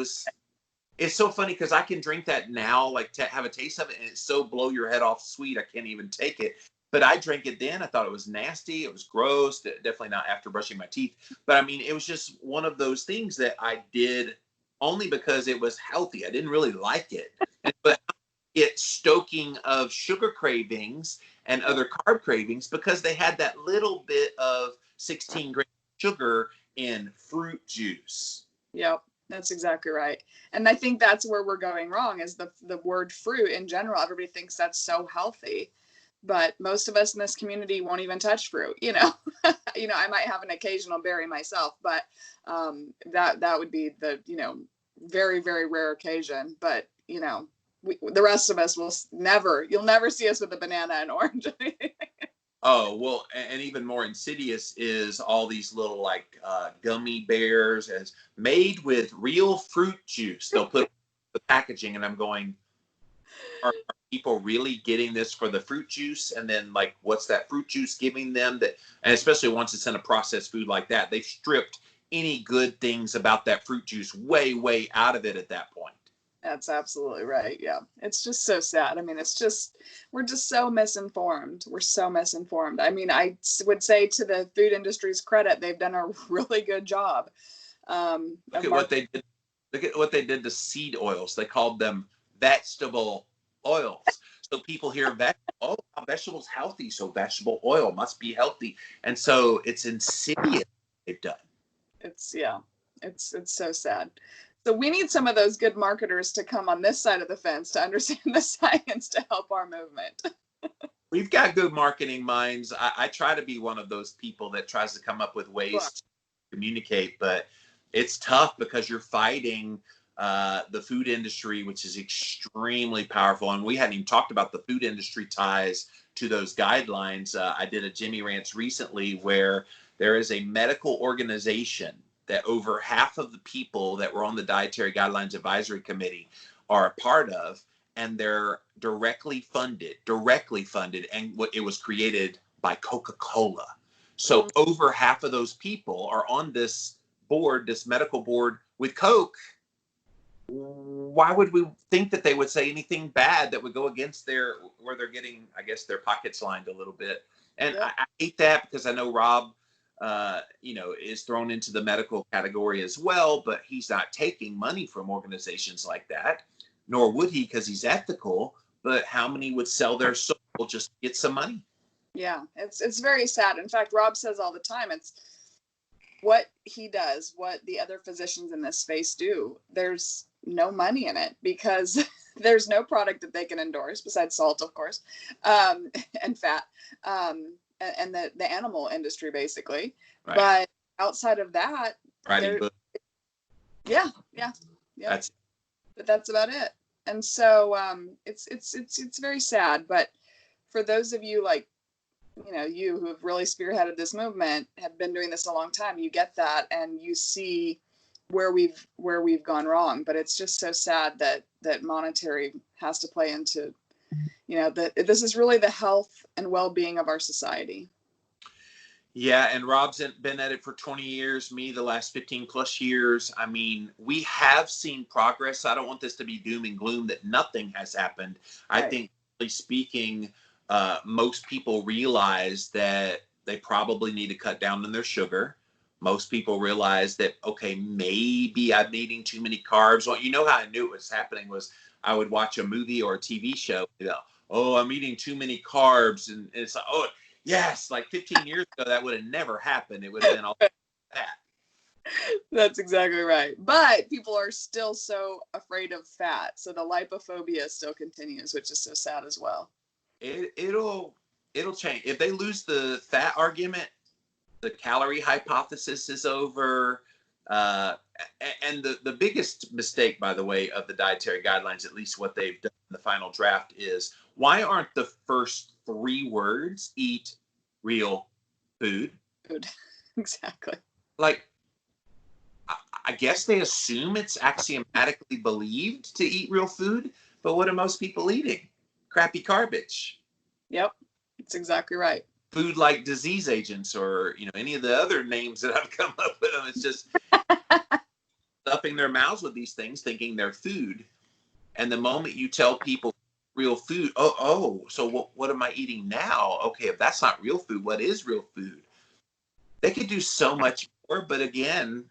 It's so funny because I can drink that now, like to have a taste of it, and it's so blow your head off sweet, I can't even take it. But I drank it then. I thought it was nasty. It was gross. Definitely not after brushing my teeth. But I mean, it was just one of those things that I did only because it was healthy. I didn't really like it. But it's stoking of sugar cravings and other carb cravings because they had that little bit of 16 grams of sugar in fruit juice. Yep, that's exactly right. And I think that's where we're going wrong is the word fruit in general. Everybody thinks that's so healthy, but most of us in this community won't even touch fruit, you know. You know, I might have an occasional berry myself, but that would be the, you know, very, very rare occasion. But, you know, the rest of us will never, you'll never see us with a banana and orange. Oh, well, and even more insidious is all these little like gummy bears as made with real fruit juice. They'll put the packaging, and I'm going, are people really getting this for the fruit juice? And then like, what's that fruit juice giving them? That, and especially once it's in a processed food like that, they've stripped any good things about that fruit juice way, way out of it at that point. That's absolutely right. Yeah. It's just so sad. I mean, it's just, we're just so misinformed. We're so misinformed. I mean, I would say to the food industry's credit, they've done a really good job. Look at what they did. Look at what they did to seed oils. They called them vegetable oils. So people hear oh, vegetables healthy, so vegetable oil must be healthy. And so it's insidious they've done. It's, yeah, it's so sad. So we need some of those good marketers to come on this side of the fence to understand the science to help our movement. We've got good marketing minds. I try to be one of those people that tries to come up with ways to communicate, but it's tough because you're fighting the food industry, which is extremely powerful. And we hadn't even talked about the food industry ties to those guidelines. I did a Jimmy Rants recently where there is a medical organization that over half of the people that were on the Dietary Guidelines Advisory Committee are a part of, and they're directly funded, and it was created by Coca-Cola. So over half of those people are on this board, this medical board with Coke. Why would we think that they would say anything bad that would go against where they're getting, I guess, their pockets lined a little bit? And I hate that because I know Rob, is thrown into the medical category as well, but he's not taking money from organizations like that, nor would he because he's ethical. But how many would sell their soul just to get some money? Yeah, it's very sad. In fact, Rob says all the time, it's what he does, what the other physicians in this space do. There's no money in it because there's no product that they can endorse besides salt, of course, and fat, and the animal industry basically. Right. But outside of that, yeah. But that's about it. And so it's very sad. But for those of you like, you who have really spearheaded this movement, have been doing this a long time, you get that and you see where we've gone wrong. But it's just so sad that monetary has to play into, that this is really the health and well-being of our society. Yeah, and Rob's been at it for 20 years, me the last 15 plus years. I mean, we have seen progress. I don't want this to be doom and gloom that nothing has happened. Right. I think, really speaking, most people realize that they probably need to cut down on their sugar. Most people realize that, okay, maybe I'm eating too many carbs. Well, you know how I knew it was happening was I would watch a movie or a TV show, oh, I'm eating too many carbs. And it's like, oh, yes, like 15 years ago, that would have never happened. It would have been all that. That's exactly right. But people are still so afraid of fat. So the lipophobia still continues, which is so sad as well. It'll change. If they lose the fat argument, the calorie hypothesis is over. Uh, and the biggest mistake, by the way, of the dietary guidelines, at least what they've done in the final draft, is why aren't the first 3 words eat real food? Food. Exactly. Like, I guess they assume it's axiomatically believed to eat real food, but what are most people eating? Crappy garbage. Yep, that's exactly right. Food like disease agents, or any of the other names that I've come up with them. It's just stuffing their mouths with these things, thinking they're food. And the moment you tell people real food, so what am I eating now? Okay, if that's not real food, what is real food? They could do so much more, but again,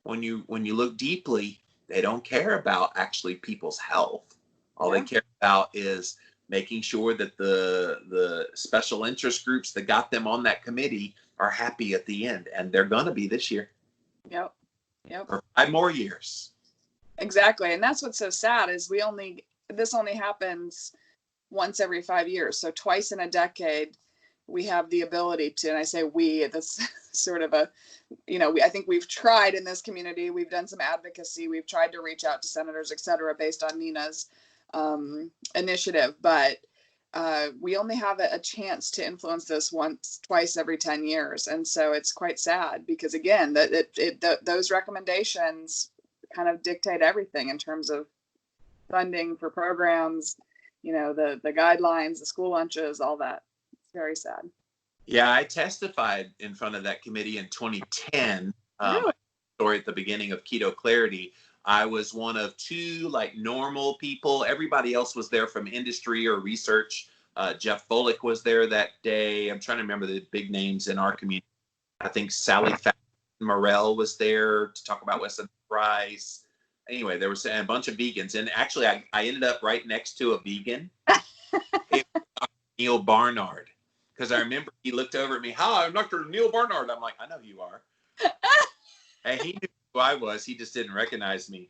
when you look deeply, they don't care about actually people's health. All they care about is making sure that the special interest groups that got them on that committee are happy at the end, and they're going to be this year. Yep. For 5 more years. Exactly, and that's what's so sad is this only happens once every 5 years. So twice in a decade, we have the ability to, and I say we, that's sort of a, I think we've tried in this community, we've done some advocacy, we've tried to reach out to senators, et cetera, based on Nina's initiative, but we only have a chance to influence this twice every 10 years. And so it's quite sad because, again, those recommendations kind of dictate everything in terms of funding for programs, the guidelines, the school lunches, all that. It's very sad. Yeah, I testified in front of that committee in 2010. Really? Story at the beginning of Keto Clarity. I was one of 2 normal people. Everybody else was there from industry or research. Jeff Bullock was there that day. I'm trying to remember the big names in our community. I think Sally Morell was there to talk about Weston Price. Anyway, there was a bunch of vegans. And actually, I ended up right next to a vegan. It was Neil Barnard. Because I remember he looked over at me. Hi, I'm Dr. Neil Barnard. I'm like, I know who you are. And he knew who I was. He just didn't recognize me.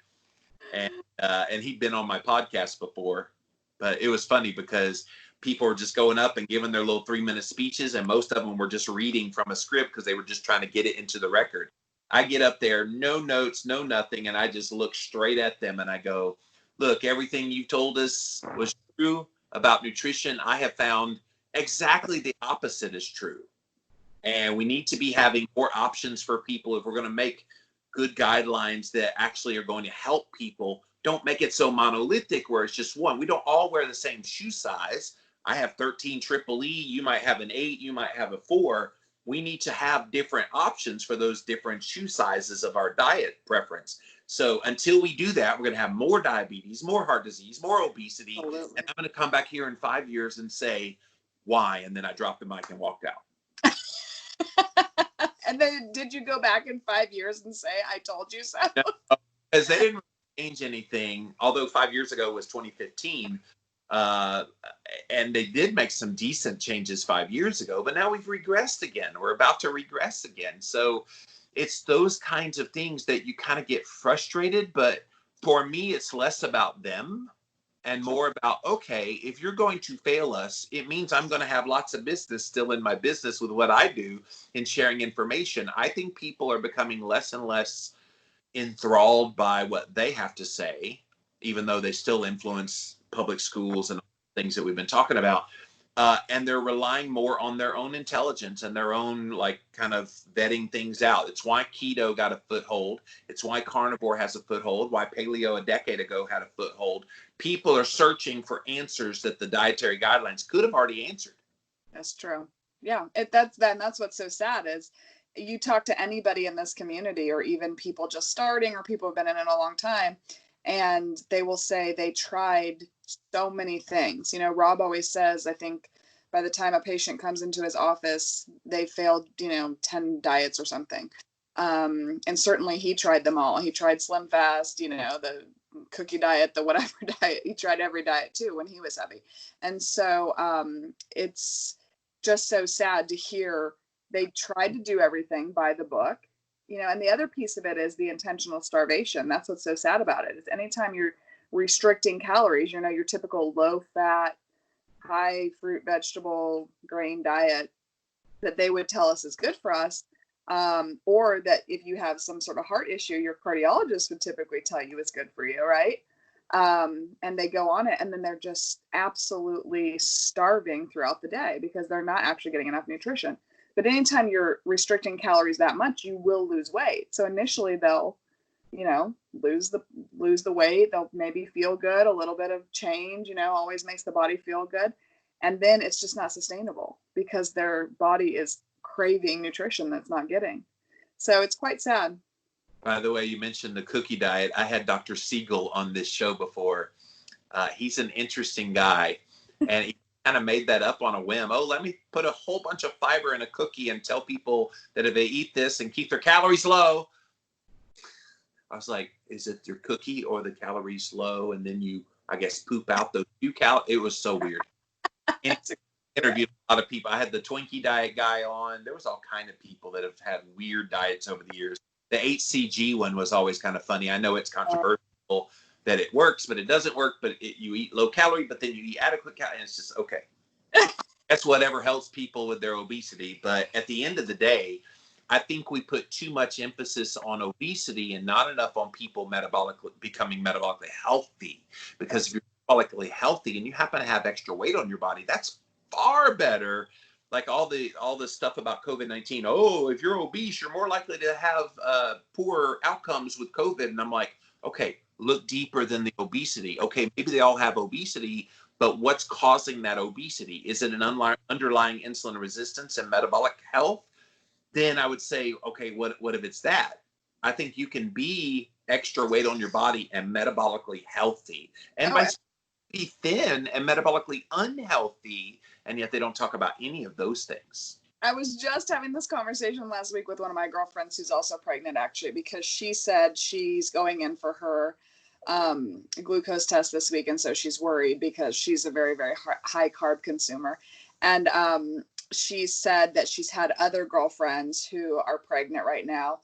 And he'd been on my podcast before. But it was funny because people were just going up and giving their little 3-minute speeches. And most of them were just reading from a script because they were just trying to get it into the record. I get up there, no notes, no nothing. And I just look straight at them and I go, look, everything you told us was true about nutrition. I have found exactly the opposite is true. And we need to be having more options for people if we're going to make good guidelines that actually are going to help people. Don't make it so monolithic where it's just one. We don't all wear the same shoe size. I have 13 triple E. You might have an 8. You might have a 4. We need to have different options for those different shoe sizes of our diet preference. So until we do that, we're going to have more diabetes, more heart disease, more obesity. Absolutely. And I'm going to come back here in 5 years and say, why? And then I dropped the mic and walked out. And then did you go back in 5 years and say, I told you so? No, because they didn't change anything, although 5 years ago was 2015. And they did make some decent changes 5 years ago, but now we've regressed again. We're about to regress again. So it's those kinds of things that you kind of get frustrated. But for me, it's less about them and more about, okay, if you're going to fail us, it means I'm going to have lots of business still in my business with what I do in sharing information. I think people are becoming less and less enthralled by what they have to say, even though they still influence public schools and things that we've been talking about. And they're relying more on their own intelligence and their own kind of vetting things out. It's why keto got a foothold. It's why carnivore has a foothold, why paleo a decade ago had a foothold. People are searching for answers that the dietary guidelines could have already answered. That's true. Yeah, that's what's so sad is you talk to anybody in this community or even people just starting or people who've been in it a long time, and they will say they tried so many things. Rob always says, I think by the time a patient comes into his office, they failed, 10 diets or something. And certainly he tried them all. He tried Slim Fast, the cookie diet, the whatever diet. He tried every diet too when he was heavy. And so it's just so sad to hear they tried to do everything by the book. And the other piece of it is the intentional starvation. That's what's so sad about it is anytime you're restricting calories, your typical low fat, high fruit, vegetable, grain diet that they would tell us is good for us. Or that if you have some sort of heart issue, your cardiologist would typically tell you it's good for you, right? And they go on it, and then they're just absolutely starving throughout the day because they're not actually getting enough nutrition. But anytime you're restricting calories that much, you will lose weight. So initially they'll, lose the weight. They'll maybe feel good. A little bit of change, always makes the body feel good. And then it's just not sustainable because their body is craving nutrition that's not getting. So it's quite sad. By the way, you mentioned the cookie diet. I had Dr. Siegel on this show before. He's an interesting guy, and he kind of made that up on a whim. Oh, let me put a whole bunch of fiber in a cookie and tell people that if they eat this and keep their calories low. I was like, is it your cookie or the calories low? And then you, I guess, poop out those few calories. It was so weird. Interviewed a lot of people. I had the Twinkie diet guy on. There was all kind of people that have had weird diets over the years. The HCG one was always kind of funny. I know it's controversial that it works, but it doesn't work. But you eat low calorie, but then you eat adequate calorie, and it's just okay. That's whatever helps people with their obesity. But at the end of the day, I think we put too much emphasis on obesity and not enough on people becoming metabolically healthy. Because if you're metabolically healthy and you happen to have extra weight on your body, that's far better. Like all the stuff about COVID-19. Oh, if you're obese, you're more likely to have poor outcomes with COVID. And I'm like, okay, look deeper than the obesity. Okay, maybe they all have obesity, but what's causing that obesity? Is it an underlying insulin resistance and metabolic health? Then I would say, okay, what if it's that? I think you can be extra weight on your body and metabolically healthy. And by be thin and metabolically unhealthy, and yet they don't talk about any of those things. I was just having this conversation last week with one of my girlfriends who's also pregnant, actually, because she said she's going in for her glucose test this week, and so she's worried because she's a very, very high carb consumer. And she said that she's had other girlfriends who are pregnant right now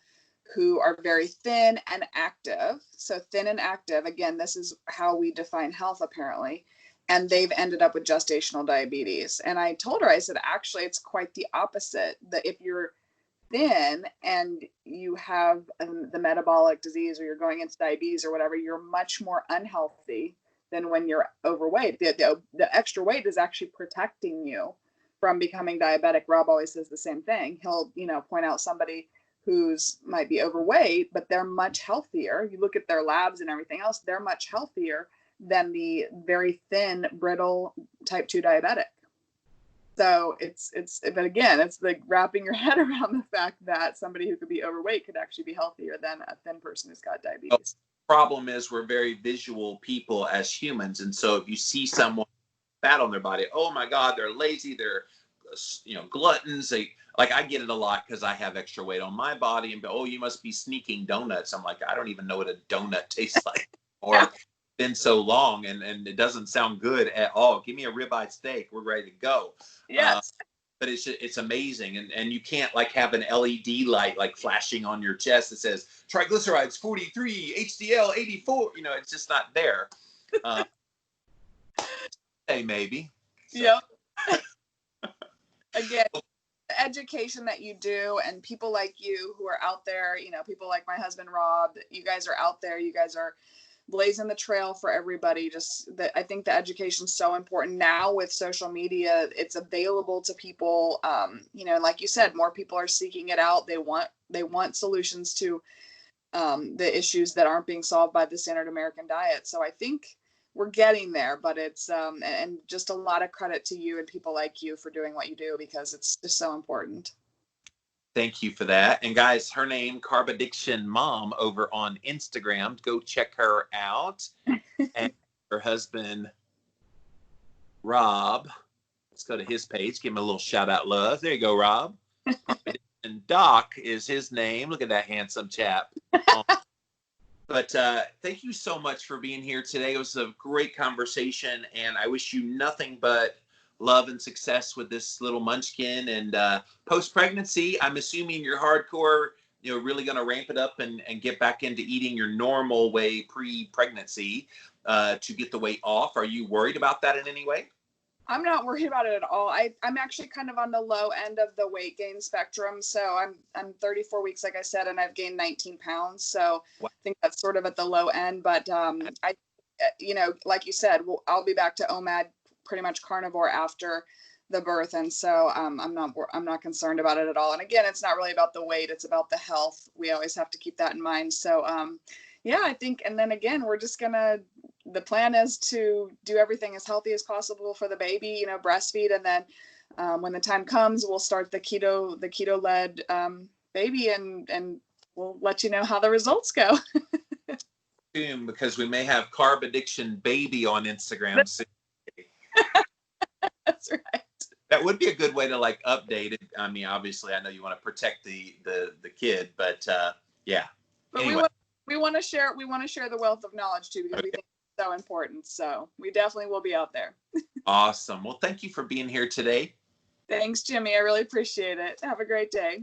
who are very thin and active. So thin and active, again, this is how we define health apparently. And they've ended up with gestational diabetes. And I told her, I said, actually, it's quite the opposite. That if you're thin and you have the metabolic disease or you're going into diabetes or whatever, you're much more unhealthy than when you're overweight. The extra weight is actually protecting you from becoming diabetic. Rob always says the same thing. He'll, point out somebody who's might be overweight, but they're much healthier. You look at their labs and everything else, they're much healthier than the very thin, brittle type 2 diabetic. So but again, it's like wrapping your head around the fact that somebody who could be overweight could actually be healthier than a thin person who's got diabetes. The problem is we're very visual people as humans. And so if you see someone fat on their body, oh my God, they're lazy, they're, gluttons. I get it a lot because I have extra weight on my body, and oh, you must be sneaking donuts. I'm like, I don't even know what a donut tastes like. Or been so long and it doesn't sound good at all. Give me a ribeye steak. We're ready to go. Yes. But it's amazing. And you can't have an LED light flashing on your chest that says triglycerides 43, HDL 84. It's just not there. Hey, maybe. So. Yep. Again, the education that you do and people like you who are out there, people like my husband, Rob, you guys are out there. You guys are blazing the trail for everybody. I think the education is so important now with social media. It's available to people. Like you said, more people are seeking it out. They want solutions to the issues that aren't being solved by the standard American diet. So I think we're getting there, but it's and just a lot of credit to you and people like you for doing what you do, because it's just so important. Thank you for that. And guys, her name, Carb Addiction Mom, over on Instagram. Go check her out. And her husband, Rob, let's go to his page. Give him a little shout out love. There you go, Rob. And Doc is his name. Look at that handsome chap. But thank you so much for being here today. It was a great conversation, and I wish you nothing but love and success with this little munchkin. And post-pregnancy, I'm assuming you're hardcore, really going to ramp it up and get back into eating your normal way pre-pregnancy to get the weight off. Are you worried about that in any way? I'm not worried about it at all. I'm actually kind of on the low end of the weight gain spectrum. So I'm 34 weeks, like I said, and I've gained 19 pounds. So Wow. I think that's sort of at the low end. But I, like you said, I'll be back to OMAD, pretty much carnivore after the birth, and so I'm not concerned about it at all. And again, it's not really about the weight; it's about the health. We always have to keep that in mind. So yeah, I think, and then again, we're just gonna. The plan is to do everything as healthy as possible for the baby, breastfeed, and then when the time comes, we'll start the keto led baby, and we'll let you know how the results go. Soon, because we may have carb addiction baby on Instagram soon. That's right. That would be a good way to like update it. I mean, obviously, I know you want to protect the kid, but yeah. But anyway. we want to share the wealth of knowledge too, because we think it's so important. So we definitely will be out there. Awesome. Well, thank you for being here today. Thanks, Jimmy. I really appreciate it. Have a great day.